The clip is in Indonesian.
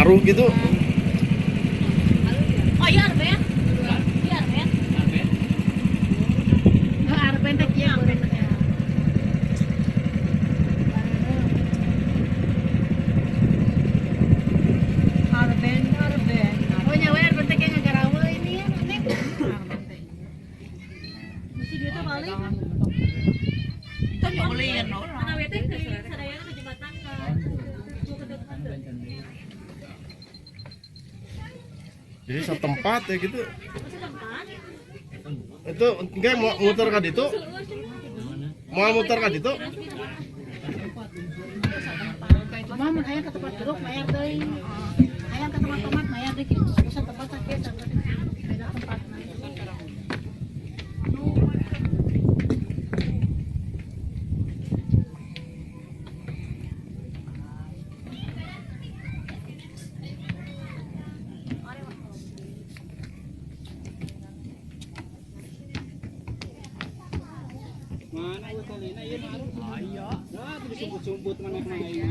baru gitu. Oh iya Arben. Iya Arben. Oh Arben teh kieu Arben teh. Arben. Oh nyawa Arben teh kayak ngagarawe ini ya Neng. Arben teh. Mesti dia tuh balik. Kan beliin orang. Karena teh keliling sadaya ke jembatan kan. Jadi satu tempat ya gitu. Itu enggak mau muter ke itu. Mau muter ke itu. Mama hayang ke tempat jeruk mayar deui. Hayang ke tempat tomat mayar deui kitu. Bisa tempat sakit beda tempatna. Mana utalina ieu mah? Aya. Da disebut-sebut mana-mana ieu.